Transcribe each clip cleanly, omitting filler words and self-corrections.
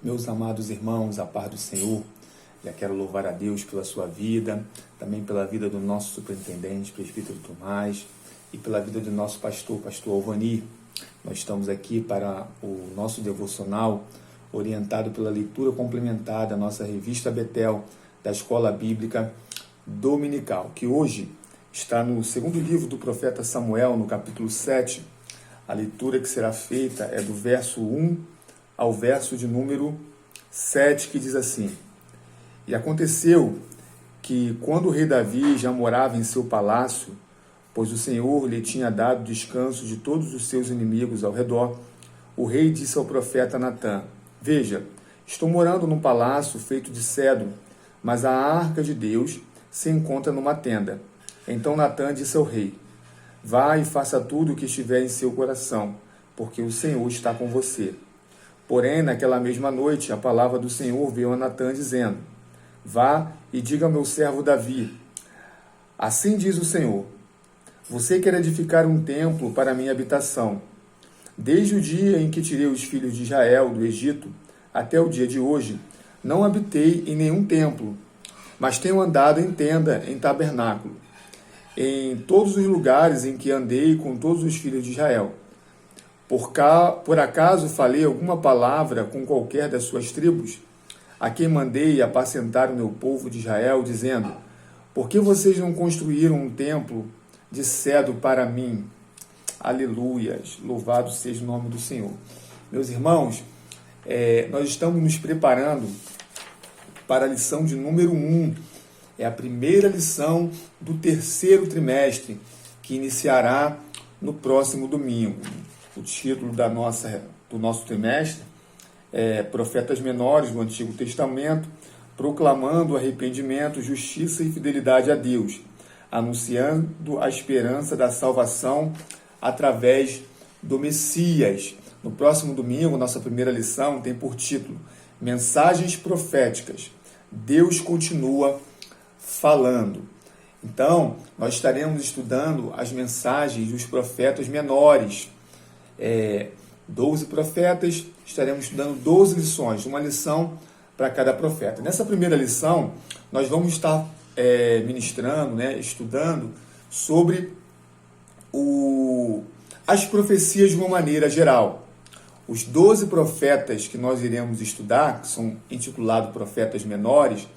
Meus amados irmãos, a paz do Senhor, já quero louvar a Deus pela sua vida, também pela vida do nosso superintendente, presbítero Tomás, e pela vida do nosso pastor Alvani. Nós estamos aqui para o nosso devocional, orientado pela leitura complementar da nossa revista Betel, da Escola Bíblica Dominical, que hoje está no segundo livro do profeta Samuel, no capítulo 7. A leitura que será feita é do verso 1 ao verso de número 7, que diz assim: E aconteceu que, quando o rei Davi já morava em seu palácio, pois o Senhor lhe tinha dado descanso de todos os seus inimigos ao redor, o rei disse ao profeta Natã: Veja, estou morando num palácio feito de cedro, mas a arca de Deus se encontra numa tenda. Então Natã disse ao rei: Vá e faça tudo o que estiver em seu coração, porque o Senhor está com você. Porém, naquela mesma noite, a palavra do Senhor veio a Natã, dizendo: Vá e diga ao meu servo Davi: Assim diz o Senhor: Você quer edificar um templo para a minha habitação. Desde o dia em que tirei os filhos de Israel do Egito até o dia de hoje, não habitei em nenhum templo, mas tenho andado em tenda, em tabernáculo, em todos os lugares em que andei com todos os filhos de Israel. Por acaso falei alguma palavra com qualquer das suas tribos, a quem mandei apacentar o meu povo de Israel, dizendo: Por que vocês não construíram um templo de cedro para mim? Aleluias! Louvado seja o nome do Senhor. Meus irmãos, nós estamos nos preparando para a lição de número 1. É a primeira lição do terceiro trimestre, que iniciará no próximo domingo. O título do nosso trimestre é Profetas Menores do Antigo Testamento, proclamando arrependimento, justiça e fidelidade a Deus, anunciando a esperança da salvação através do Messias. No próximo domingo, nossa primeira lição tem por título Mensagens Proféticas. Deus continua falando. Então, nós estaremos estudando as mensagens dos profetas menores. 12 profetas, estaremos estudando 12 lições, uma lição para cada profeta. Nessa primeira lição, nós vamos estar ministrando, estudando sobre as profecias de uma maneira geral. Os 12 profetas que nós iremos estudar, que são intitulados profetas menores,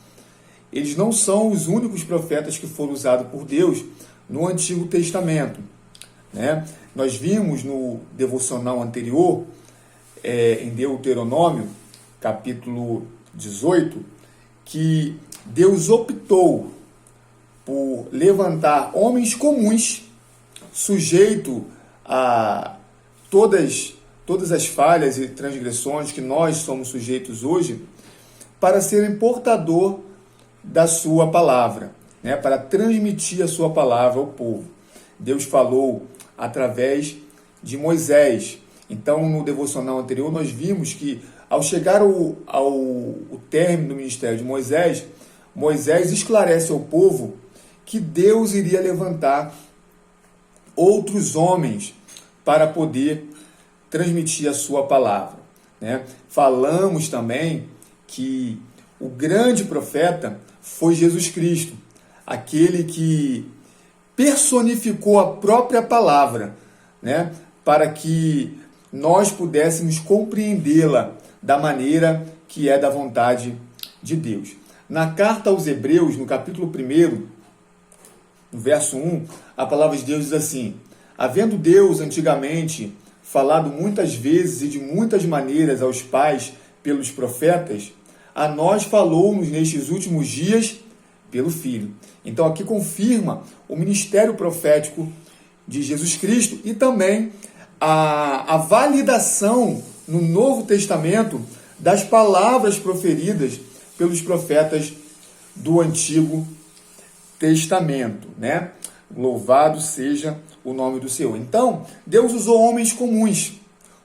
eles não são os únicos profetas que foram usados por Deus no Antigo Testamento. Nós vimos no devocional anterior, em Deuteronômio, capítulo 18, que Deus optou por levantar homens comuns, sujeito a todas as falhas e transgressões que nós somos sujeitos hoje, para serem portador da sua palavra, para transmitir a sua palavra ao povo. Deus falou através de Moisés. Então, no devocional anterior, nós vimos que, ao chegar ao término do ministério de Moisés, Moisés esclarece ao povo que Deus iria levantar outros homens para poder transmitir a sua palavra. Falamos também que o grande profeta foi Jesus Cristo, aquele que personificou a própria palavra, para que nós pudéssemos compreendê-la da maneira que é da vontade de Deus. Na carta aos Hebreus, no capítulo 1, no verso 1, a palavra de Deus diz assim: Havendo Deus antigamente falado muitas vezes e de muitas maneiras aos pais pelos profetas, a nós falou-nos nestes últimos dias pelo Filho. Então aqui confirma o ministério profético de Jesus Cristo e também a validação no Novo Testamento das palavras proferidas pelos profetas do Antigo Testamento. Louvado seja o nome do Senhor. Então, Deus usou homens comuns,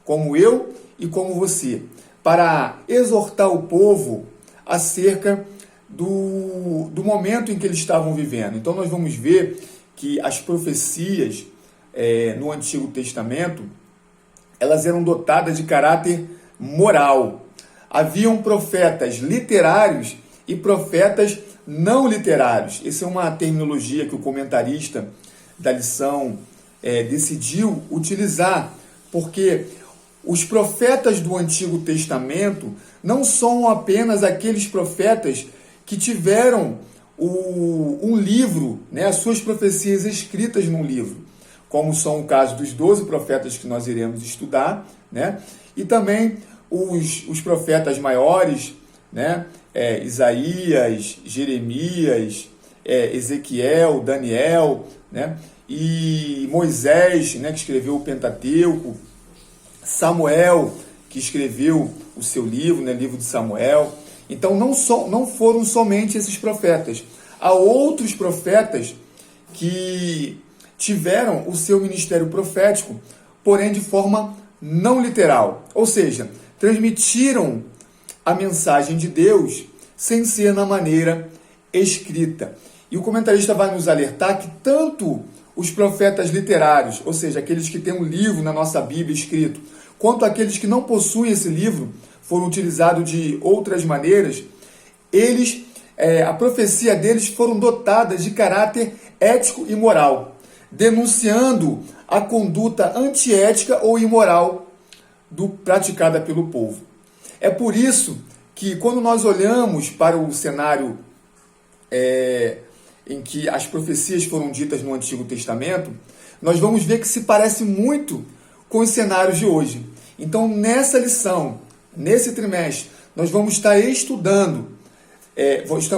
como eu e como você, para exortar o povo acerca do momento em que eles estavam vivendo. Então nós vamos ver que as profecias no Antigo Testamento, elas eram dotadas de caráter moral. haviam profetas literários e profetas não literários. Essa é uma terminologia que o comentarista da lição decidiu utilizar, porque os profetas do Antigo Testamento não são apenas aqueles profetas que tiveram um livro, né, as suas profecias escritas num livro, como são o caso dos 12 profetas que nós iremos estudar, né, e também os profetas maiores, né, Isaías, Jeremias, Ezequiel, Daniel, né, e Moisés, né, que escreveu o Pentateuco, Samuel, que escreveu o seu livro, né, livro de Samuel. Então não foram somente esses profetas. Há outros profetas que tiveram o seu ministério profético, porém de forma não literal. Ou seja, transmitiram a mensagem de Deus sem ser na maneira escrita. E o comentarista vai nos alertar que tanto os profetas literários, ou seja, aqueles que têm um livro na nossa Bíblia escrito, quanto aqueles que não possuem esse livro, foram utilizados de outras maneiras, a profecia deles foram dotadas de caráter ético e moral, denunciando a conduta antiética ou imoral praticada pelo povo. É por isso que, quando nós olhamos para o cenário em que as profecias foram ditas no Antigo Testamento, nós vamos ver que se parece muito com os cenários de hoje. Então, nessa lição, nesse trimestre, nós vamos estar estudando,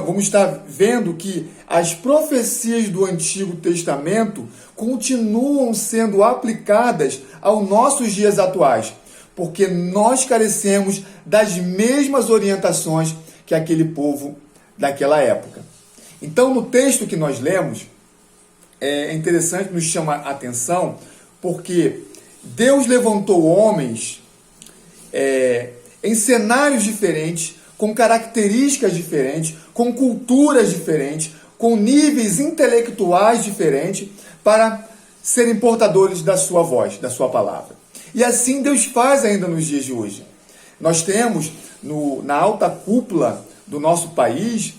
vamos estar vendo que as profecias do Antigo Testamento continuam sendo aplicadas aos nossos dias atuais, porque nós carecemos das mesmas orientações que aquele povo daquela época. Então, no texto que nós lemos, é interessante, nos chama a atenção, porque Deus levantou homens em cenários diferentes, com características diferentes, com culturas diferentes, com níveis intelectuais diferentes, para serem portadores da sua voz, da sua palavra. E assim Deus faz ainda nos dias de hoje. Nós temos na alta cúpula do nosso país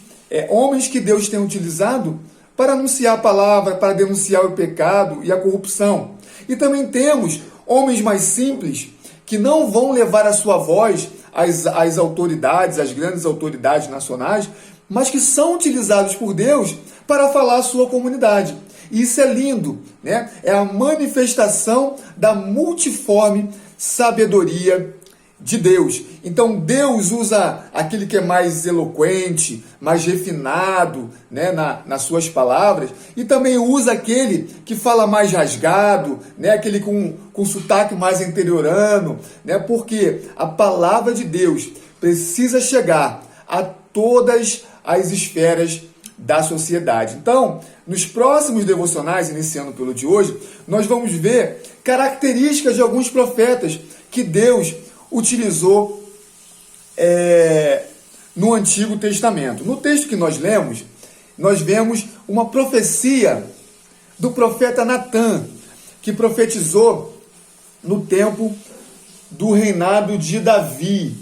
homens que Deus tem utilizado para anunciar a palavra, para denunciar o pecado e a corrupção. E também temos homens mais simples que não vão levar a sua voz às autoridades, às grandes autoridades nacionais, mas que são utilizados por Deus para falar à sua comunidade. E isso é lindo, né? É a manifestação da multiforme sabedoria de Deus. Então Deus usa aquele que é mais eloquente, mais refinado, né, nas suas palavras, e também usa aquele que fala mais rasgado, né, aquele com sotaque mais interiorano, né, porque a palavra de Deus precisa chegar a todas as esferas da sociedade. Então, nos próximos devocionais, iniciando pelo de hoje, nós vamos ver características de alguns profetas que Deus utilizou no Antigo Testamento. No texto que nós lemos, nós vemos uma profecia do profeta Natã, que profetizou no tempo do reinado de Davi,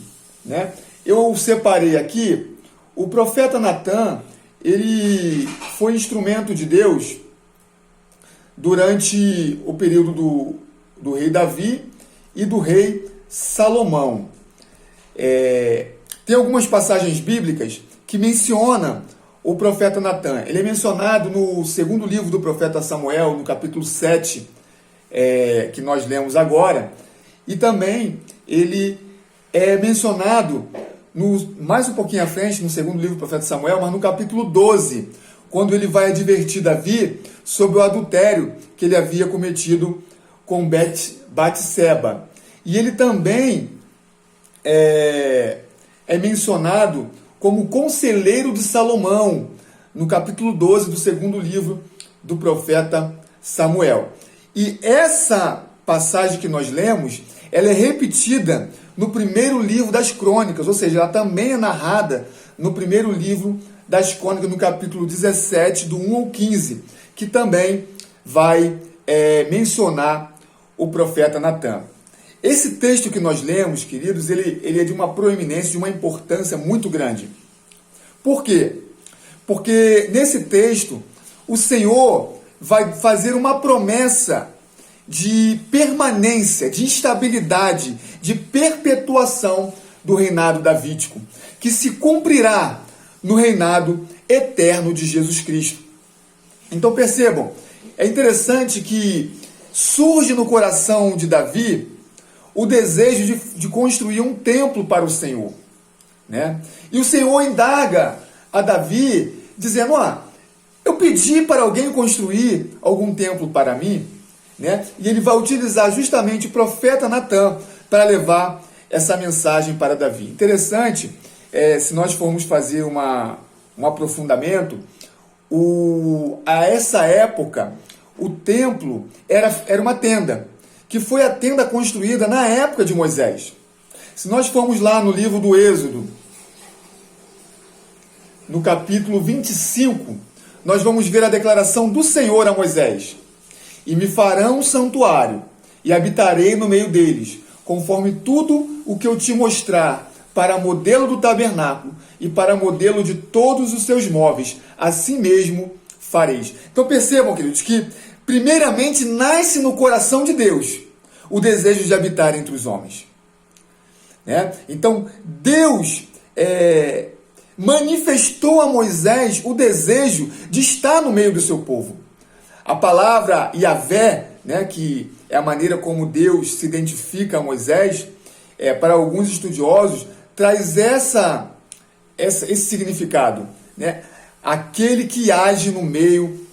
né? Eu separei aqui, o profeta Natã, ele foi instrumento de Deus durante o período do rei Davi e do rei Salomão. Tem algumas passagens bíblicas que mencionam o profeta Natã. Ele é mencionado no segundo livro do profeta Samuel, no capítulo 7, que nós lemos agora, e também ele é mencionado mais um pouquinho à frente, no segundo livro do profeta Samuel, mas no capítulo 12, quando ele vai advertir Davi sobre o adultério que ele havia cometido com Batseba. E ele também é mencionado como conselheiro de Salomão, no capítulo 12 do segundo livro do profeta Samuel. E essa passagem que nós lemos, ela é repetida no primeiro livro das Crônicas, ou seja, ela também é narrada no primeiro livro das Crônicas, no capítulo 17, do 1 ao 15, que também vai mencionar o profeta Natã. esse texto que nós lemos, queridos, ele é de uma proeminência, de uma importância muito grande. Por quê? Porque nesse texto, o Senhor vai fazer uma promessa de permanência, de estabilidade, de perpetuação do reinado davídico, que se cumprirá no reinado eterno de Jesus Cristo. Então percebam, é interessante que surge no coração de Davi o desejo de construir um templo para o Senhor, né? E o Senhor indaga a Davi, dizendo, eu pedi para alguém construir algum templo para mim, né? E ele vai utilizar justamente o profeta Natan para levar essa mensagem para Davi. Interessante, se nós formos fazer um aprofundamento, a essa época, o templo era uma tenda, que foi a tenda construída na época de Moisés. Se nós formos lá no livro do Êxodo, no capítulo 25, nós vamos ver a declaração do Senhor a Moisés. E me farão um santuário, e habitarei no meio deles, conforme tudo o que eu te mostrar, para modelo do tabernáculo e para modelo de todos os seus móveis, assim mesmo fareis. Então percebam, queridos, que primeiramente nasce no coração de Deus o desejo de habitar entre os homens, né? Então Deus manifestou a Moisés o desejo de estar no meio do seu povo. A palavra Yahvé, né, que é a maneira como Deus se identifica a Moisés, para alguns estudiosos, traz esse significado, né? Aquele que age no meio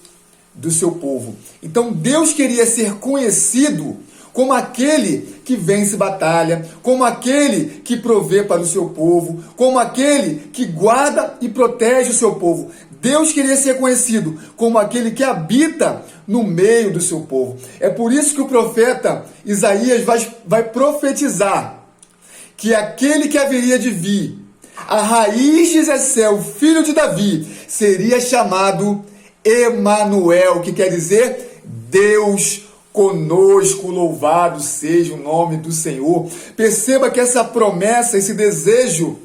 do seu povo. Então Deus queria ser conhecido como aquele que vence batalha, como aquele que provê para o seu povo, como aquele que guarda e protege o seu povo. Deus queria ser conhecido como aquele que habita no meio do seu povo. É por isso que o profeta Isaías vai profetizar que aquele que haveria de vir, a raiz de Jessé, o filho de Davi, seria chamado Emanuel, que quer dizer Deus conosco, louvado seja o nome do Senhor. Perceba que essa promessa, esse desejo,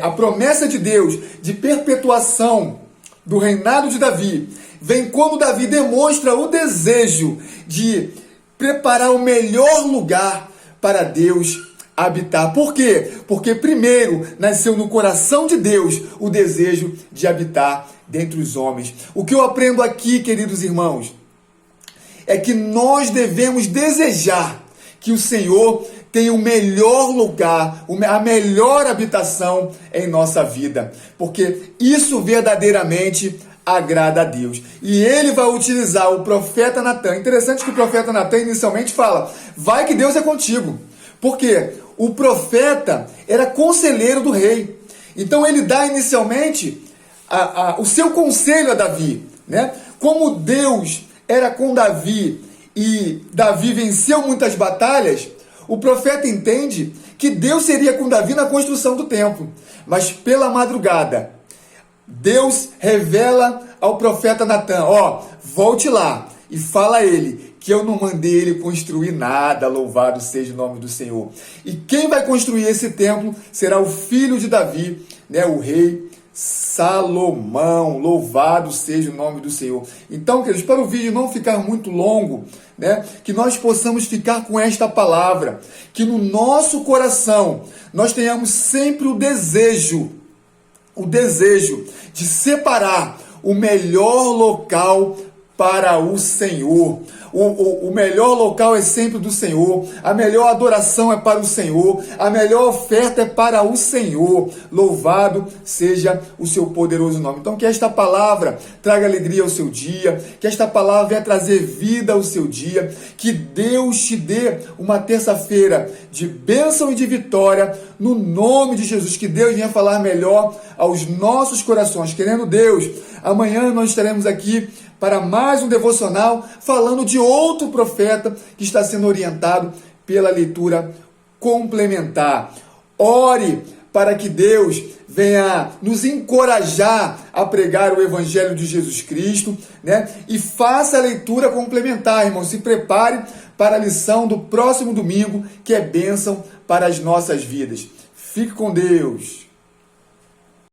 a promessa de Deus de perpetuação do reinado de Davi, vem quando Davi demonstra o desejo de preparar o melhor lugar para Deus habitar. Por quê? Porque primeiro nasceu no coração de Deus o desejo de habitar dentre os homens. O que eu aprendo aqui, queridos irmãos, é que nós devemos desejar que o Senhor tenha o melhor lugar, a melhor habitação em nossa vida, porque isso verdadeiramente agrada a Deus. E ele vai utilizar o profeta Natan. Interessante que o profeta Natan inicialmente fala, vai que Deus é contigo. Por quê? O profeta era conselheiro do rei. Então ele dá inicialmente o seu conselho a Davi, né? Como Deus era com Davi e Davi venceu muitas batalhas, o profeta entende que Deus seria com Davi na construção do templo. Mas pela madrugada, Deus revela ao profeta Natan, volte lá e fala a ele que eu não mandei ele construir nada, louvado seja o nome do Senhor. E quem vai construir esse templo será o filho de Davi, né, o rei Salomão, louvado seja o nome do Senhor. Então, queridos, para o vídeo não ficar muito longo, né, que nós possamos ficar com esta palavra, que no nosso coração nós tenhamos sempre o desejo de separar o melhor local para o Senhor. O melhor local é sempre do Senhor, a melhor adoração é para o Senhor, a melhor oferta é para o Senhor. Louvado seja o seu poderoso nome. Então que esta palavra traga alegria ao seu dia, que esta palavra venha trazer vida ao seu dia, que Deus te dê uma terça-feira de bênção e de vitória, no nome de Jesus, que Deus venha falar melhor aos nossos corações. Querendo Deus, amanhã nós estaremos aqui para mais um devocional, falando de outro profeta que está sendo orientado pela leitura complementar. Ore para que Deus venha nos encorajar a pregar o Evangelho de Jesus Cristo, né? E faça a leitura complementar, irmão. Se prepare para para a lição do próximo domingo, que é bênção para as nossas vidas. Fique com Deus!